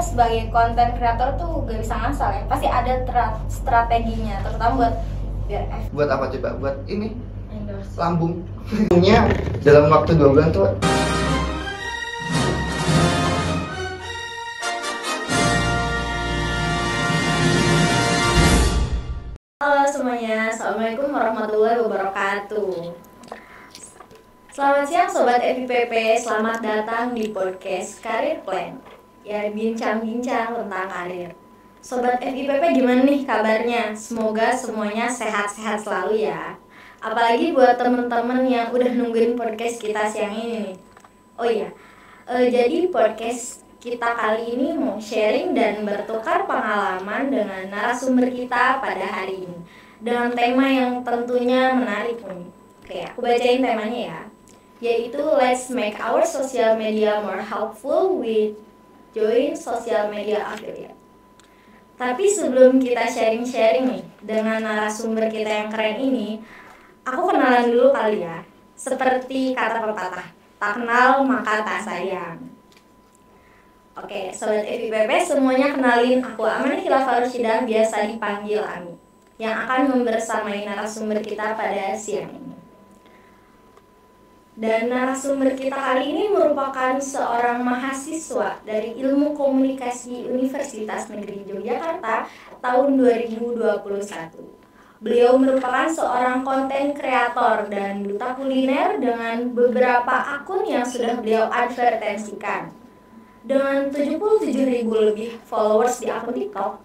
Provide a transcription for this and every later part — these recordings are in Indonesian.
sebagai konten kreator tuh gak bisa ngasal ya. Pasti ada strateginya, terutama buat biar Buat apa coba? Buat ini endorse. lambung. Lambungnya dalam waktu 2 bulan tuh Halo semuanya, Assalamualaikum warahmatullahi wabarakatuh. Selamat siang Sobat FIPP, selamat datang di podcast Career Plan. Ya, bincang-bincang tentang karir. Sobat FIPP gimana nih kabarnya? Semoga semuanya sehat-sehat selalu ya. Apalagi buat temen-temen yang udah nungguin podcast kita siang ini nih. Oh iya, jadi podcast kita kali ini mau sharing dan bertukar pengalaman dengan narasumber kita pada hari ini dengan tema yang tentunya menarik nih. Oke, aku bacain temanya ya, yaitu Let's Make Our Social Media More Helpful with Join Social Media Affiliate. Tapi sebelum kita sharing-sharing nih dengan narasumber kita yang keren ini, aku kenalan dulu kali ya. Seperti kata pepatah, tak kenal maka tak sayang. Oke, Sobat FIPP semuanya kenalin, aku Amanah Khilafah Rusyidah, biasa dipanggil Ami, yang akan membersamai narasumber kita pada siang ini. Dan narasumber kita kali ini merupakan seorang mahasiswa dari Ilmu Komunikasi Universitas Negeri Yogyakarta tahun 2021. Beliau merupakan seorang konten kreator dan duta kuliner dengan beberapa akun yang sudah beliau advertensikan. Dengan 77.000 lebih followers di akun TikTok,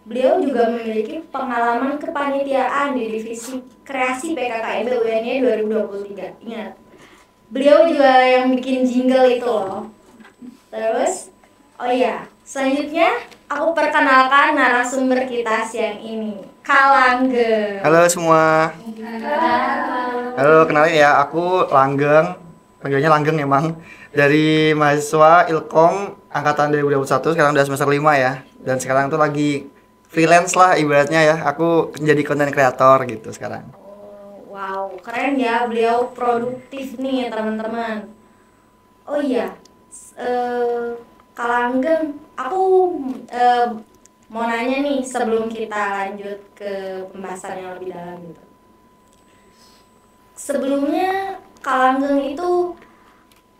beliau juga memiliki pengalaman kepanitiaan di divisi kreasi PKKMB UNY 2023. Ingat, beliau juga yang bikin jingle itu loh. Terus, oh iya, selanjutnya aku perkenalkan narasumber kita siang ini, Kak Langgeng. Halo semua. Halo, kenalin ya, aku Langgeng. Panggilnya Langgeng emang. Dari mahasiswa Ilkom angkatan 2021, sekarang udah semester 5 ya. Dan sekarang tuh lagi freelance lah ibaratnya ya. Aku jadi content creator gitu sekarang. Wow, keren ya, beliau produktif nih teman-teman. Oh iya, Kak Langgeng, aku mau nanya nih sebelum kita lanjut ke pembahasan yang lebih dalam gitu. Sebelumnya Kak Langgeng itu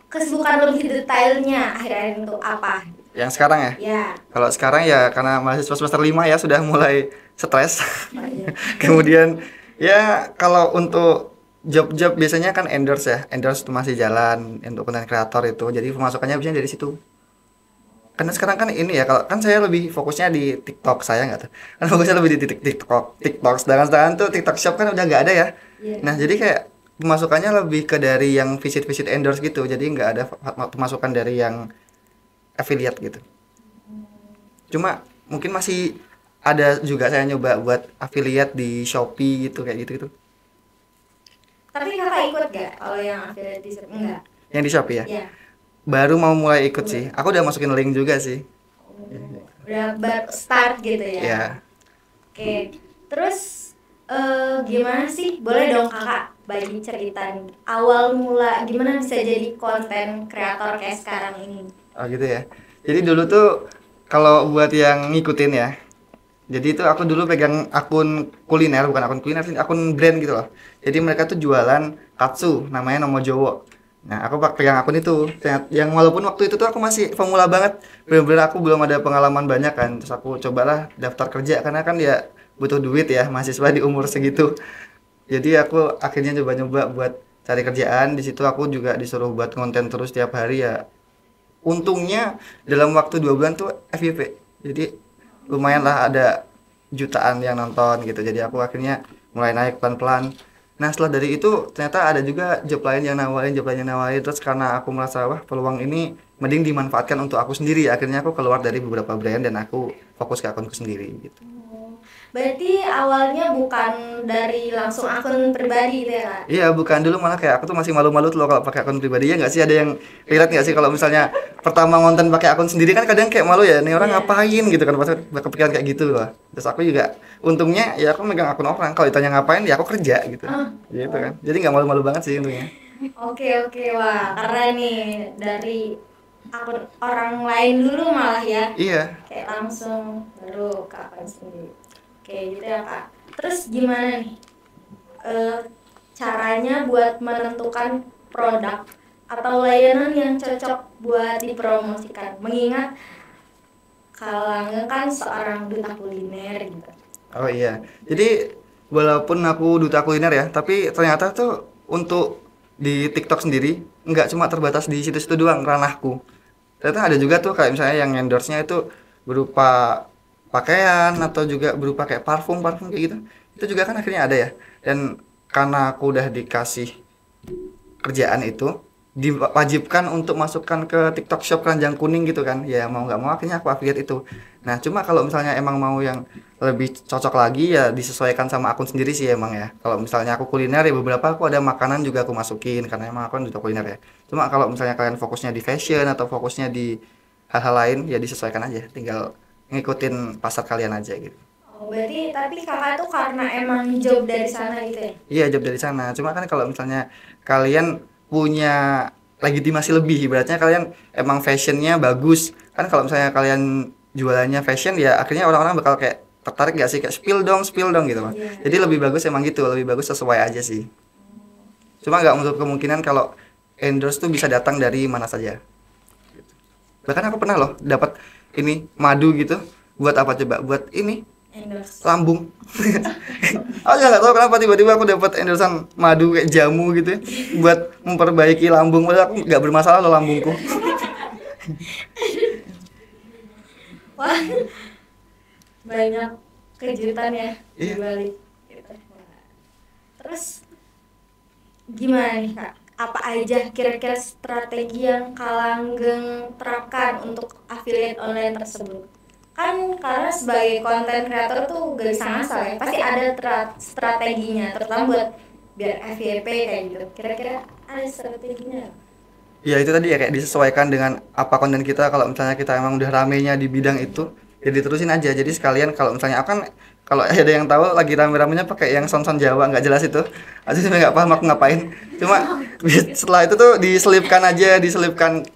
kesibukan lebih detailnya akhir-akhir itu apa? Yang sekarang ya? Ya. Kalau sekarang ya karena mahasiswa semester 5 ya sudah mulai stres. Oh, iya. Kemudian ya kalau untuk job-job biasanya kan endorse ya. Endorse itu masih jalan untuk content creator itu. Jadi pemasukannya biasanya dari situ. Karena sekarang kan ini ya, kalau kan saya lebih fokusnya di TikTok, saya nggak tuh. Kan fokusnya lebih di TikTok. Sedangkan tuh TikTok Shop kan udah nggak ada ya. Yeah. Nah, jadi kayak pemasukannya lebih ke dari yang visit endorse gitu. Jadi nggak ada pemasukan dari yang affiliate gitu. Cuma mungkin masih ada juga saya nyoba buat affiliate di Shopee gitu kayak gitu. Tapi kakak ikut gak kalau yang affiliate di Shopee? Enggak. Yang di Shopee ya? Iya. Baru mau mulai ikut sih. Aku udah masukin link juga sih. Udah baru start gitu ya? Iya. Oke. Terus gimana sih? Boleh dong kakak bagi cerita nih, awal mula gimana bisa jadi konten kreator kayak sekarang ini? Oh gitu ya. Jadi dulu tuh kalau buat yang ngikutin ya. Jadi itu aku dulu pegang akun kuliner, bukan akun kuliner sih, akun brand gitu loh. Jadi mereka tuh jualan katsu, namanya Nomo Jowo. Nah, aku pegang akun itu. Yang walaupun waktu itu tuh aku masih pemula banget. Bener-bener aku belum ada pengalaman banyak kan. Terus aku cobalah daftar kerja karena kan ya butuh duit ya, mahasiswa di umur segitu. Jadi aku akhirnya coba-coba buat cari kerjaan. Di situ aku juga disuruh buat konten terus tiap hari ya. Untungnya dalam waktu 2 bulan tuh FYP. Jadi lumayan lah ada jutaan yang nonton gitu. Jadi aku akhirnya mulai naik pelan-pelan. Nah setelah dari itu ternyata ada juga job lain yang nawarin. Terus karena aku merasa wah peluang ini mending dimanfaatkan untuk aku sendiri. Akhirnya aku keluar dari beberapa brand dan aku fokus ke akunku sendiri gitu. Berarti awalnya bukan dari langsung akun pribadi gitu ya? Iya bukan, dulu malah kayak aku tuh masih malu-malu tuh loh kalau pakai akun pribadi. Ya nggak sih, ada yang relate nggak sih kalau misalnya pertama ngonten pakai akun sendiri kan kadang kayak malu ya, nih orang ngapain gitu kan, pasti kepikiran kayak gitu loh. Terus aku juga untungnya ya aku megang akun orang, kalau ditanya ngapain ya aku kerja gitu. Gitu kan, jadi nggak malu-malu banget sih untungnya. Oke, wah keren nih. akun orang lain dulu malah ya. Iya. Kayak langsung baru ke akun sendiri. Kayak gitu ya Kak. Terus gimana nih caranya buat menentukan produk atau layanan yang cocok buat dipromosikan? Mengingat Kalanggeng kan seorang duta kuliner gitu. Oh iya. Jadi walaupun aku duta kuliner ya, tapi ternyata tuh untuk di TikTok sendiri nggak cuma terbatas di situ-situ doang ranahku. Ternyata ada juga tuh kayak misalnya yang endorse-nya itu berupa pakaian atau juga berupa kayak parfum kayak gitu. Itu juga kan akhirnya ada ya. Dan karena aku udah dikasih kerjaan itu diwajibkan untuk masukkan ke TikTok Shop keranjang kuning gitu kan, ya mau nggak mau akhirnya aku affiliate itu. Nah cuma kalau misalnya emang mau yang lebih cocok lagi ya disesuaikan sama akun sendiri sih emang ya. Kalau misalnya aku kuliner ya beberapa aku ada makanan juga aku masukin karena emang aku kan duta kuliner ya. Cuma kalau misalnya kalian fokusnya di fashion atau fokusnya di hal-hal lain ya disesuaikan aja, tinggal ngikutin pasar kalian aja gitu. Oh, berarti tapi kakak tuh karena emang job dari sana gitu ya? Iya, job dari sana. Cuma kan kalau misalnya kalian punya legitimasi lebih, ibaratnya kalian emang fashionnya bagus. Kan kalau misalnya kalian jualannya fashion ya akhirnya orang-orang bakal kayak tertarik gak sih kayak spill dong gitu, Mas. Iya. Jadi lebih bagus emang gitu, lebih bagus sesuai aja sih. Cuma nggak menutup kemungkinan kalau endorse tuh bisa datang dari mana saja. Bahkan aku pernah loh dapat ini madu gitu. Buat apa coba? Buat ini Endorse. lambung. Aku juga nggak tahu kenapa tiba-tiba aku dapat endorsean madu kayak jamu gitu ya, buat memperbaiki lambung. Padahal aku nggak bermasalah loh lambungku. Wah, banyak kejutan ya di Iya. balik gitu. Terus gimana nih Kak? Apa aja kira-kira strategi yang Kalanggeng terapkan untuk affiliate online tersebut? Kan karena sebagai konten kreator tuh gak bisa ngasal ya, pasti ada strateginya, terutama buat biar FYP kayak gitu. Kira-kira ada strateginya? Ya itu tadi ya kayak disesuaikan dengan apa konten kita. Kalau misalnya kita emang udah ramenya di bidang itu, ya diterusin aja. Jadi sekalian kalau misalnya aku kan kalau ada yang tahu lagi rame-ramenya pakai yang son-son Jawa nggak jelas itu, aja sebenarnya nggak paham aku ngapain. Cuma setelah itu tuh diselipkan aja, diselipkan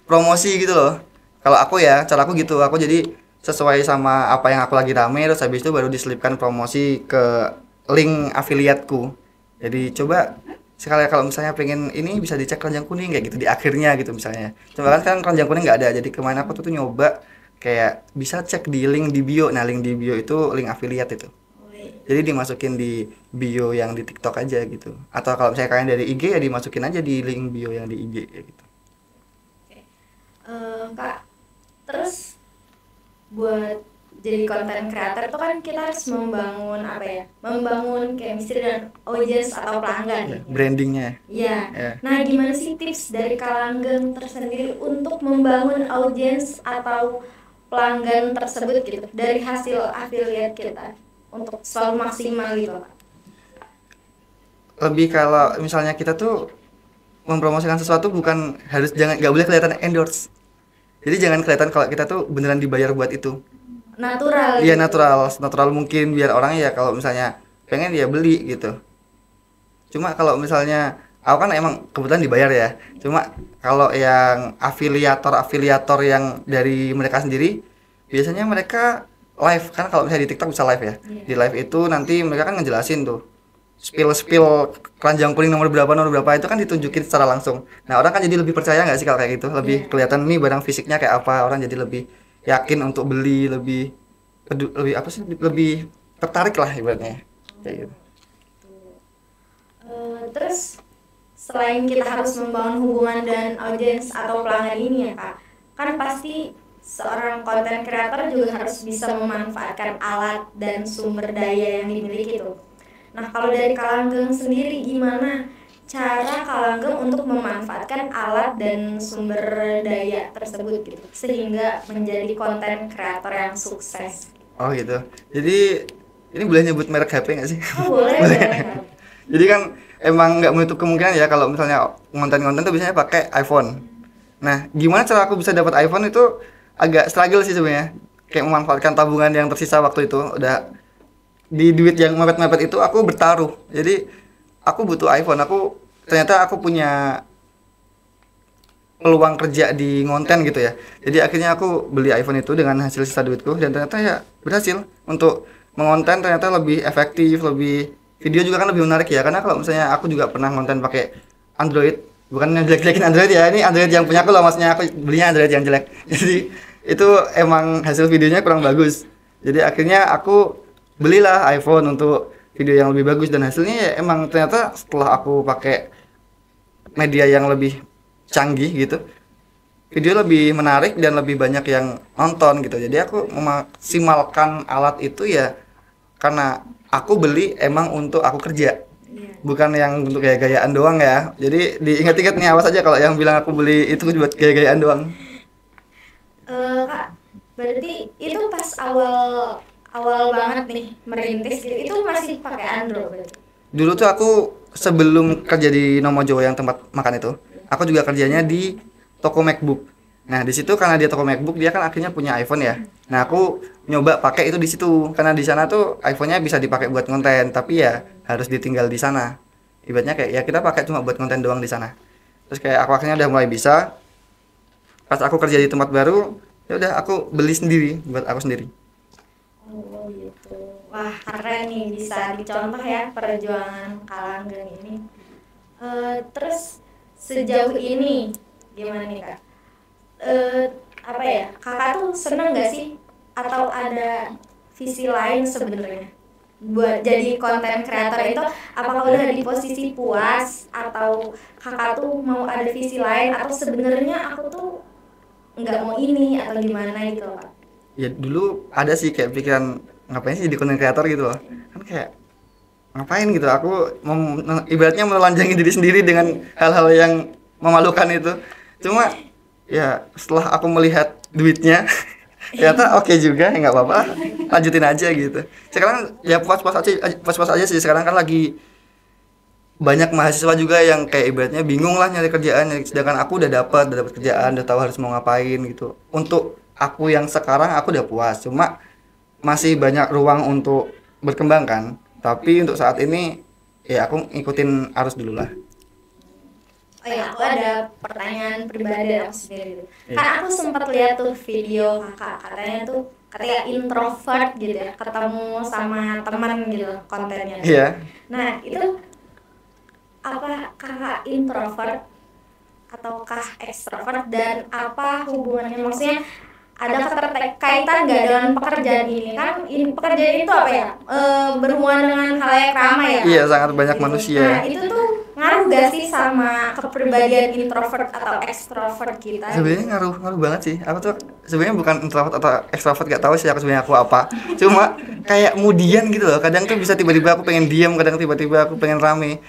promosi gitu loh. Kalau aku ya, cara aku gitu. Aku jadi sesuai sama apa yang aku lagi rame, terus habis itu baru diselipkan promosi ke link afiliatku. Jadi coba sekali kalau misalnya pengen ini bisa dicek keranjang kuning kayak gitu di akhirnya gitu misalnya. Cuma kan sekarang keranjang kuning nggak ada. Jadi kemarin aku tuh nyoba kayak bisa cek di link di bio. Nah link di bio itu link affiliate itu. Jadi dimasukin di bio yang di TikTok aja gitu. Atau kalau misalnya kalian dari IG ya dimasukin aja di link bio yang di IG kayak gitu. Kak, terus buat jadi konten creator itu kan kita harus membangun apa ya? Membangun chemistry dan audience atau pelanggan. Brandingnya. Iya. Ya. Nah, gimana sih tips dari Kalanggeng tersendiri untuk membangun audience atau pelanggan tersebut gitu dari hasil affiliate kita untuk selalu maksimal gitu, Pak? Lebih kalau misalnya kita tuh mempromosikan sesuatu bukan harus jangan nggak boleh kelihatan endorse. Jadi jangan kelihatan kalau kita tuh beneran dibayar buat itu. Natural. Iya gitu. natural mungkin biar orang ya kalau misalnya pengen ya beli gitu. Cuma kalau misalnya aku kan emang kebetulan dibayar ya. Cuma kalau yang afiliator yang dari mereka sendiri biasanya mereka live kan kalau misalnya di TikTok bisa live ya. Iya. Di live itu nanti mereka kan ngejelasin tuh spill keranjang kuning nomor berapa itu kan ditunjukin secara langsung. Nah orang kan jadi lebih percaya nggak sih kalau kayak gitu, lebih Iya. kelihatan nih barang fisiknya kayak apa, orang jadi lebih yakin untuk beli, lebih apa sih, lebih tertarik lah ibaratnya kayak gitu. Terus selain kita harus membangun hubungan dan audiens atau pelanggan ini ya Kak, kan pasti seorang konten kreator juga harus bisa memanfaatkan alat dan sumber daya yang dimiliki tuh. Nah kalau dari Kalanggeng sendiri gimana cara Kalanggeng untuk memanfaatkan alat dan sumber daya tersebut gitu sehingga menjadi konten kreator yang sukses? Oh gitu. Jadi ini boleh nyebut merek HP nggak sih? Oh boleh boleh. Jadi kan emang nggak menutup kemungkinan ya kalau misalnya konten-konten tuh biasanya pakai iPhone. Nah, gimana cara aku bisa dapat iPhone itu agak struggle sih sebenarnya. Kayak memanfaatkan tabungan yang tersisa waktu itu udah di duit yang mepet-mepet itu aku bertaruh. Jadi aku butuh iPhone. Ternyata aku punya peluang kerja di ngonten gitu ya. Jadi akhirnya aku beli iPhone itu dengan hasil sisa duitku, dan ternyata ya berhasil untuk mengonten, ternyata lebih efektif, lebih video juga kan lebih menarik ya. Karena kalau misalnya aku juga pernah ngonten pakai Android, bukan jelek-jelekin Android ya, ini Android yang punya aku loh, maksudnya aku belinya Android yang jelek. Jadi itu emang hasil videonya kurang bagus. Jadi akhirnya aku belilah iPhone untuk video yang lebih bagus, dan hasilnya ya emang ternyata setelah aku pakai media yang lebih canggih gitu, video lebih menarik dan lebih banyak yang nonton gitu. Jadi aku memaksimalkan alat itu ya karena aku beli emang untuk aku kerja, bukan yang untuk gaya-gayaan doang ya. Jadi diingat-ingat nih, awas aja kalau yang bilang aku beli itu buat gaya-gayaan doang. Kak, berarti itu pas awal banget nih merintis gitu, itu masih pakai Android berarti? Dulu tuh aku sebelum kerja di Nomojo yang tempat makan itu, aku juga kerjanya di toko MacBook. Nah, di situ karena dia toko MacBook, dia kan akhirnya punya iPhone ya. Nah, aku nyoba pakai itu di situ karena di sana tuh iPhone-nya bisa dipakai buat konten, tapi ya harus ditinggal di sana. Ibaratnya kayak ya kita pakai cuma buat konten doang di sana. Terus kayak aku akhirnya udah mulai bisa. Pas aku kerja di tempat baru, ya udah aku beli sendiri buat aku sendiri. Oh gitu. Wah, keren nih, bisa dicontoh ya perjuangan Kak Langgeng ini. Terus sejauh ini gimana nih Kak? Apa ya, Kakak tuh seneng gak sih atau ada visi lain sebenarnya buat jadi konten kreator itu? Apakah udah di posisi puas atau Kakak tuh mau ada visi lain, atau sebenarnya aku tuh nggak mau ini atau gimana gitu Kak? Ya dulu ada sih kayak pikiran ngapain sih jadi content creator gitu loh, kan kayak ngapain gitu, aku ibaratnya menelanjangi diri sendiri dengan hal-hal yang memalukan itu. Cuma ya setelah aku melihat duitnya ternyata oke juga, ya nggak apa-apa, lanjutin aja gitu. Sekarang ya puas-puas aja sih. Sekarang kan lagi banyak mahasiswa juga yang kayak ibaratnya bingung lah nyari kerjaan, sedangkan aku udah dapat kerjaan, udah tahu harus mau ngapain gitu. Untuk aku yang sekarang aku udah puas, cuma masih banyak ruang untuk berkembang kan. Tapi untuk saat ini ya aku ngikutin arus dulu lah. Oh ya, aku ada pertanyaan pribadi aku sendiri. Karena aku sempat lihat tuh video Kakak, katanya introvert gitu ya, ketemu sama teman gitu kontennya. Iya. Nah, itu apa Kakak introvert ataukah ekstrovert, dan apa hubungannya, maksudnya ada keterkaitan nggak dengan pekerjaan ini? Kan pekerjaan itu apa ya, berhubungan dengan halayak ramai ya. Iya, sangat banyak gitu. manusia. Nah, itu tuh ngaruh gak sih sama kepribadian introvert atau ekstrovert kita? Sebenarnya ngaruh banget sih. Aku tuh sebenarnya bukan introvert atau ekstrovert, gak tahu sih aku sebenarnya aku apa. Cuma kayak mudian gitu loh. Kadang tuh bisa tiba-tiba aku pengen diam, kadang tiba-tiba aku pengen rame.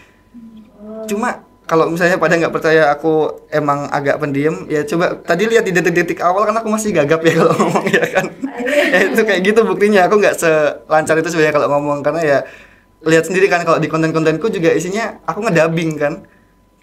Cuma kalau misalnya pada nggak percaya aku emang agak pendiam, ya coba tadi lihat di detik-detik awal kan aku masih gagap ya kalau ngomong ya kan. Itu kayak gitu buktinya, aku nggak selancar itu sebenarnya kalau ngomong, karena ya lihat sendiri kan kalau di konten-kontenku juga isinya aku ngedabing kan.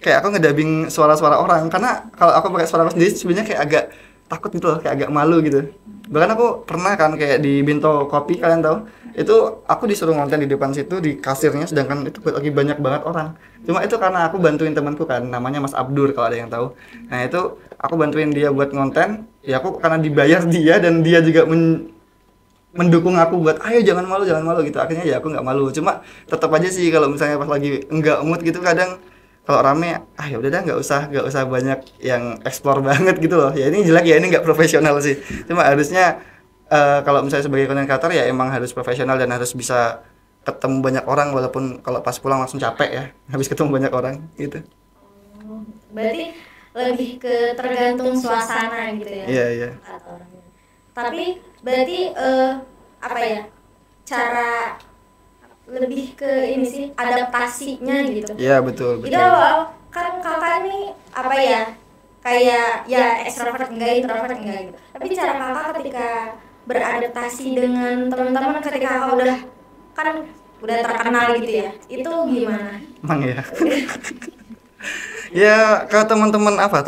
Kayak aku ngedabing suara-suara orang, karena kalau aku pakai suara aku sendiri sebenarnya kayak agak takut gitu loh, kayak agak malu gitu. Bahkan aku pernah kan kayak di Binto Kopi, kalian tahu? Itu aku disuruh ngonten di depan situ di kasirnya, sedangkan itu lagi banyak banget orang. Cuma itu karena aku bantuin temanku kan, namanya Mas Abdur kalau ada yang tahu. Nah itu aku bantuin dia buat ngonten, ya aku karena dibayar dia dan dia juga mendukung aku buat ayo jangan malu gitu. Akhirnya ya aku nggak malu. Cuma tetap aja sih kalau misalnya pas lagi enggak mood gitu, kadang kalau rame ya udah dah nggak usah banyak yang explore banget gitu loh. Ya ini jelek ya, ini nggak profesional sih. Cuma harusnya kalau misalnya sebagai content creator ya emang harus profesional dan harus bisa ketemu banyak orang, walaupun kalau pas pulang langsung capek ya habis ketemu banyak orang gitu. Berarti lebih ke tergantung suasana gitu ya. Iya. Tapi berarti apa ya, cara lebih ke ini sih adaptasinya gitu. Iya betul. Itu kan kakak ini apa ya, kayak ya extrovert enggak, introvert enggak gitu. Tapi cara kakak ketika beradaptasi dengan teman-teman ketika kakak udah terkenal gitu ya, itu gimana? Emang ya. Ya ke teman-teman apa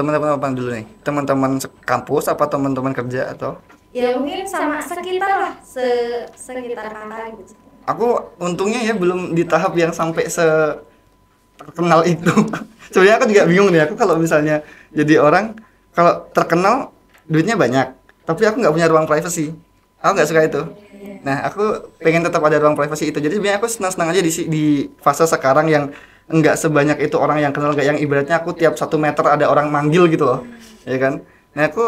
dulu nih? Teman-teman kampus apa teman-teman kerja atau? Ya mungkin sama sekitar lah, sekitar kakak gitu. Aku untungnya ya belum di tahap yang sampai terkenal itu. Sebenarnya aku juga bingung nih, aku kalau misalnya jadi orang kalau terkenal duitnya banyak, tapi aku nggak punya ruang privacy. Aku nggak suka itu. Nah, aku pengen tetap ada ruang privacy itu. Jadi sebenarnya aku senang-senang aja di fase sekarang yang enggak sebanyak itu orang yang kenal, kayak yang ibaratnya aku tiap 1 meter ada orang manggil gitu loh, ya kan? Nah, aku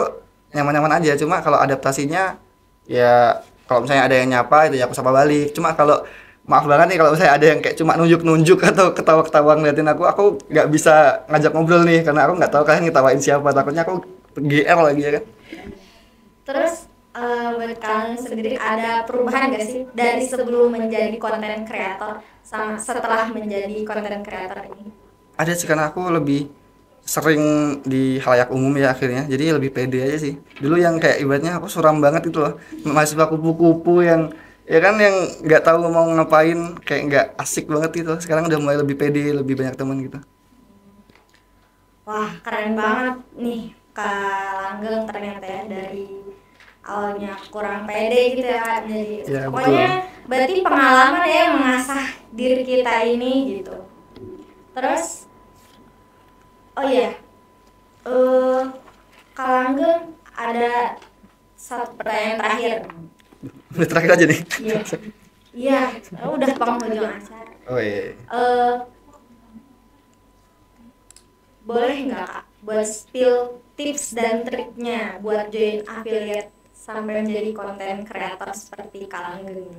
nyaman-nyaman aja. Cuma kalau adaptasinya, ya kalau misalnya ada yang nyapa itu ya aku sapa balik. Cuma kalau maaf banget nih kalau misalnya ada yang kayak cuma nunjuk-nunjuk atau ketawa-ketawa ngeliatin aku nggak bisa ngajak ngobrol nih karena aku nggak tahu kalian ngetawain siapa. Takutnya aku GR lagi ya kan. Terus buat kalian sendiri ada perubahan gak sih dari sebelum menjadi konten kreator sama setelah menjadi konten kreator ini? Ada sih, karena aku lebih sering di halayak umum ya akhirnya, jadi lebih pede aja sih. Dulu yang kayak ibaratnya aku suram banget itu loh, mahasiswa kupu-kupu yang ya kan yang nggak tahu mau ngapain, kayak nggak asik banget gitu. Sekarang udah mulai lebih pede, lebih banyak teman gitu. Wah, keren banget nih Kak Langgeng, ternyata ya dari awalnya kurang pede gitu ya Kak. Jadi Ya, pokoknya betul. berarti pengalaman ya mengasah diri kita ini gitu. Terus oh iya, Kak Langgeng ada satu pertanyaan terakhir. Udah terakhir aja nih. Iya, iya, udah penghujung acara. Oh iya. Eh, Boleh nggak Kak buat spill tips dan triknya buat join affiliate sampai menjadi konten kreator seperti Kak Langgeng?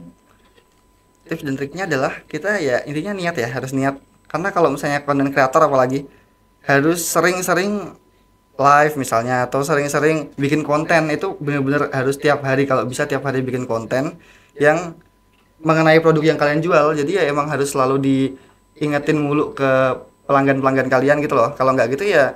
Tips dan triknya adalah kita ya intinya niat ya, harus niat. Karena kalau misalnya konten kreator apalagi harus sering-sering live misalnya atau sering-sering bikin konten, itu benar-benar harus tiap hari, kalau bisa tiap hari bikin konten yang mengenai produk yang kalian jual. Jadi ya emang harus selalu diingetin mulu ke pelanggan-pelanggan kalian gitu loh. Kalau nggak gitu ya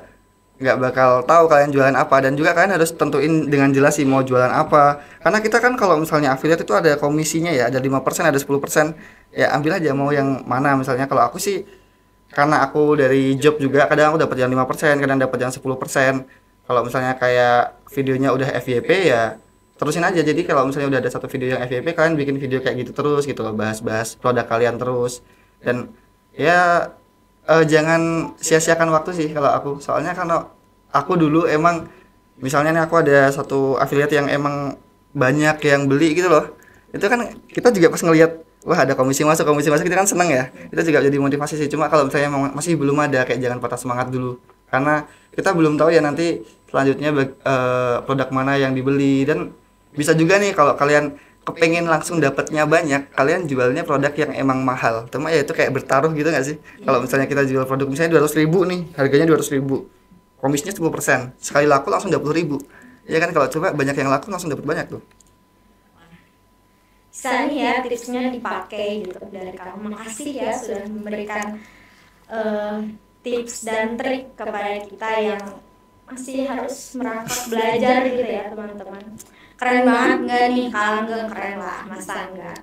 nggak bakal tahu kalian jualan apa, dan juga kalian harus tentuin dengan jelas sih mau jualan apa. Karena kita kan kalau misalnya affiliate itu ada komisinya ya, ada 5%, ada 10%. Ya ambil aja mau yang mana. Misalnya kalau aku sih, karena aku dari job juga, kadang aku dapat yang 5%, kadang dapat yang 10%. Kalau misalnya kayak videonya udah FYP ya terusin aja. Jadi kalau misalnya udah ada satu video yang FYP, kalian bikin video kayak gitu terus gitu loh, bahas-bahas produk kalian terus. Dan ya jangan sia-siakan waktu sih kalau aku. Soalnya kalau aku dulu emang misalnya nih aku ada satu affiliate yang emang banyak yang beli gitu loh. Itu kan kita juga pas ngelihat wah ada komisi masuk kita kan seneng ya. Itu juga jadi motivasi sih. Cuma kalau misalnya emang masih belum ada, kayak jangan patah semangat dulu. Karena kita belum tahu ya nanti selanjutnya produk mana yang dibeli. Dan bisa juga nih kalau kalian kepengen langsung dapatnya banyak, kalian jualnya produk yang emang mahal. Cuma ya itu kayak bertaruh gitu nggak sih? Kalau misalnya kita jual produk misalnya 200.000 nih, harganya 200.000, komisinya 10%, sekali laku langsung 20.000. Ya kan, kalau coba banyak yang laku langsung dapat banyak tuh. Bisa nih ya tipsnya dipakai gitu dari kamu. Makasih ya sudah memberikan tips dan trik kepada kita yang masih harus merangkak belajar gitu ya teman-teman. Keren banget nggak nih Kak Langgeng? Keren lah, masa enggak?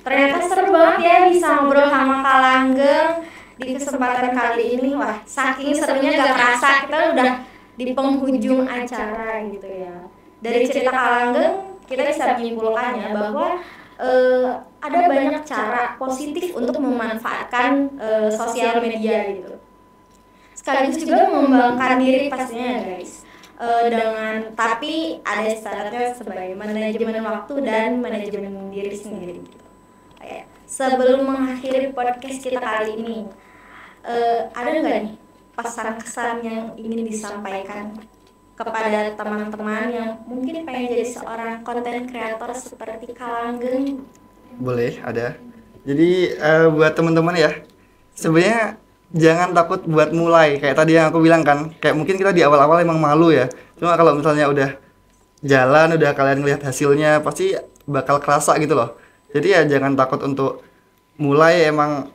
Ternyata seru banget ya bisa ngobrol sama Kak Langgeng di kesempatan kali ini. Wah, saking serunya gak kerasa kita udah di penghujung acara gitu ya. Dari cerita Kak Langgeng kita bisa menyimpulkannya bahwa ada banyak cara positif untuk memanfaatkan sosial media gitu. Sekaligus juga mengembangkan diri pastinya guys. Tapi ada syaratnya sebagai manajemen waktu dan manajemen diri sendiri gitu. Sebelum mengakhiri podcast kita kali ini, ada nggak nih pesan-kesan yang ingin disampaikan kepada teman-teman yang mungkin pengen jadi seorang konten kreator seperti Kak Langgeng? Boleh, ada. Jadi buat teman-teman ya, sebenarnya jangan takut buat mulai. Kayak tadi yang aku bilang kan, kayak mungkin kita di awal-awal emang malu ya. Cuma kalau misalnya udah jalan, udah kalian lihat hasilnya, pasti bakal kerasa gitu loh. Jadi ya jangan takut untuk mulai, emang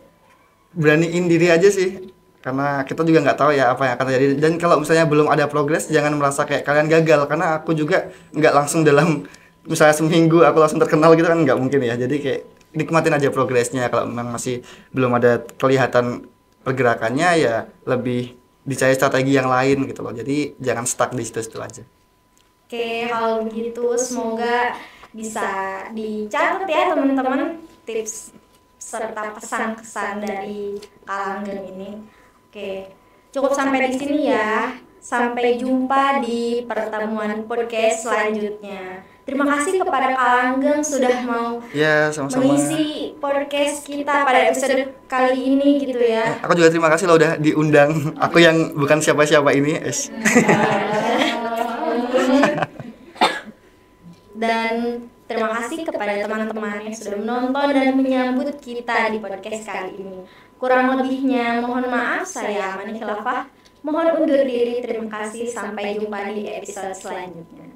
beraniin diri aja sih. Karena kita juga nggak tahu ya apa yang akan terjadi. Dan kalau misalnya belum ada progres, jangan merasa kayak kalian gagal. Karena aku juga nggak langsung dalam misalnya seminggu aku langsung terkenal gitu kan, nggak mungkin ya. Jadi kayak nikmatin aja progresnya. Kalau memang masih belum ada kelihatan pergerakannya, ya lebih dicari strategi yang lain gitu loh. Jadi jangan stuck di situ-situ aja. Oke, kalau begitu semoga bisa dicatat ya teman-teman tips serta pesan-kesan dari Kak Langgeng ini. Oke, cukup sampai di sini ya. Sampai jumpa di pertemuan podcast selanjutnya. Terima kasih kepada Kak Langgeng sudah mau Ya, sama-sama. mengisi podcast kita pada episode kali ini gitu ya. Aku juga terima kasih loh udah diundang. Aku yang bukan siapa-siapa ini. Dan terima kasih kepada teman-teman yang sudah menonton dan menyambut kita di podcast kali ini. Kurang lebihnya mohon maaf, saya Amani Khilafah. Mohon undur diri, terima kasih, sampai jumpa di episode selanjutnya.